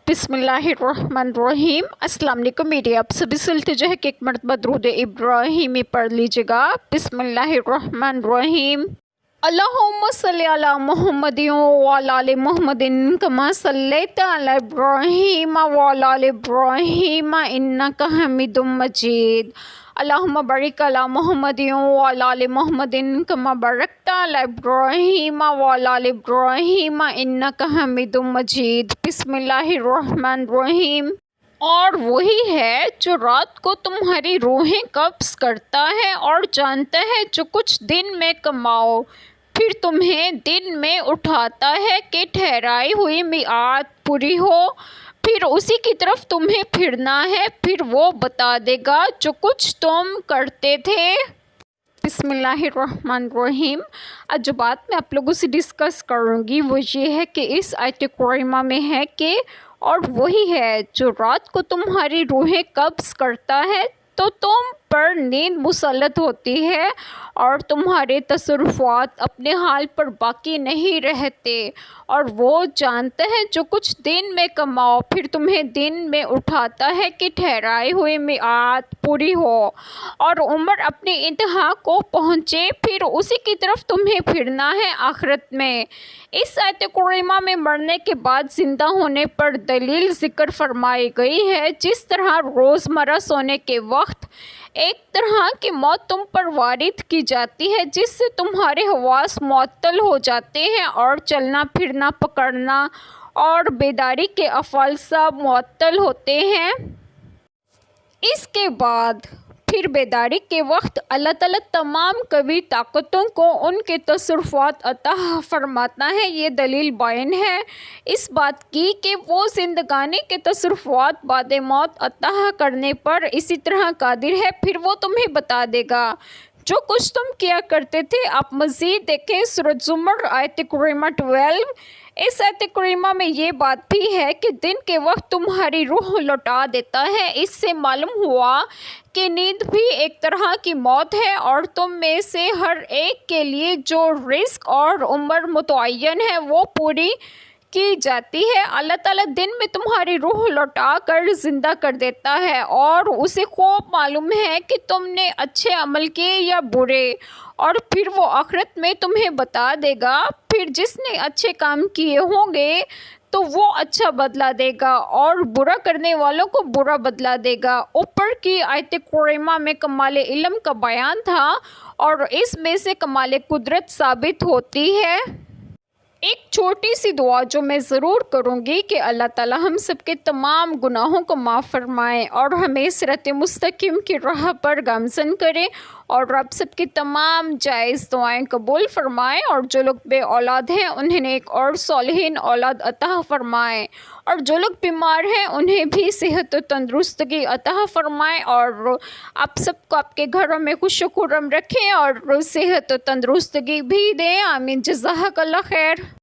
بسم اللہ الرحمن الرحیم۔ السلام علیکم میڈیا، آپ سبھی سے التجا ہے کہ ایک مرتبہ درود ابراہیمی پڑھ لیجیے گا۔ بسم اللہ الرحمن الرحیم۔ اللہم صلی علی محمد وعلی آل محمد کما صلیت علی ابراہیم وعلی آل ابراہیم انک حمید مجید۔ اللہم بارک علی محمد وعلی آل محمد کما بارکت علی ابراہیم وعلی آل ابراہیم انک حمید مجید۔ بسم اللہ الرحمن الرحیم۔ اور وہی ہے جو رات کو تمہاری روحیں قبض کرتا ہے اور جانتا ہے جو کچھ دن میں کماؤ، پھر تمہیں دن میں اٹھاتا ہے کہ ٹھہرائی ہوئی میعاد پوری ہو، پھر اسی کی طرف تمہیں پھرنا ہے، پھر وہ بتا دے گا جو کچھ تم کرتے تھے۔ بسم اللہ الرحمن الرحیم۔ آج جو بات میں آپ لوگوں سے ڈسکس کروں گی وہ یہ ہے کہ اس آیت کریمہ میں ہے کہ اور وہی ہے جو رات کو تمہاری روحیں قبض کرتا ہے تو تم پر نیند مسلط ہوتی ہے اور تمہارے تصرفات اپنے حال پر باقی نہیں رہتے، اور وہ جانتا ہے جو کچھ دن میں کماؤ، پھر تمہیں دن میں اٹھاتا ہے کہ ٹھہرائی ہوئی میعاد پوری ہو اور عمر اپنی انتہا کو پہنچے، پھر اسی کی طرف تمہیں پھرنا ہے آخرت میں۔ اس آیت کریمہ میں مرنے کے بعد زندہ ہونے پر دلیل ذکر فرمائی گئی ہے۔ جس طرح روزمرہ سونے کے وقت ایک طرح کی موت تم پر وارد کی جاتی ہے جس سے تمہارے حواس معطل ہو جاتے ہیں اور چلنا پھرنا پکڑنا اور بیداری کے افعال سب معطل ہوتے ہیں، اس کے بعد پھر بیداری کے وقت اللہ تعالیٰ تمام قوی طاقتوں کو ان کے تصرفات عطا فرماتا ہے۔ یہ دلیل بیان ہے اس بات کی کہ وہ زندگانی کے تصرفات بعد موت عطا کرنے پر اسی طرح قادر ہے، پھر وہ تمہیں بتا دے گا جو کچھ تم کیا کرتے تھے۔ آپ مزید دیکھیں سورۃ زمر آیت کریمہ 12۔ اس آیت کریمہ میں یہ بات بھی ہے کہ دن کے وقت تمہاری روح لوٹا دیتا ہے۔ اس سے معلوم ہوا کہ نیند بھی ایک طرح کی موت ہے، اور تم میں سے ہر ایک کے لیے جو رزق اور عمر متعین ہے وہ پوری کی جاتی ہے۔ اللہ تعالیٰ دن میں تمہاری روح لوٹا کر زندہ کر دیتا ہے اور اسے خوب معلوم ہے کہ تم نے اچھے عمل کیے یا برے، اور پھر وہ آخرت میں تمہیں بتا دے گا۔ پھر جس نے اچھے کام کیے ہوں گے تو وہ اچھا بدلہ دے گا اور برا کرنے والوں کو برا بدلہ دے گا۔ اوپر کی آیت کریمہ میں کمال علم کا بیان تھا اور اس میں سے کمال قدرت ثابت ہوتی ہے۔ ایک چھوٹی سی دعا جو میں ضرور کروں گی کہ اللہ تعالیٰ ہم سب کے تمام گناہوں کو معاف فرمائے اور ہمیں صراط مستقیم کی راہ پر گامزن کرے، اور آپ سب کی تمام جائز دعائیں قبول فرمائے، اور جو لوگ بے اولاد ہیں انہیں ایک اور صالحین اولاد عطا فرمائے، اور جو لوگ بیمار ہیں انہیں بھی صحت و تندرستگی عطا فرمائے، اور آپ سب کو آپ کے گھروں میں خوش و خرم رکھیں اور صحت و تندرستگی بھی دیں۔ آمین۔ جزاک اللہ خیر۔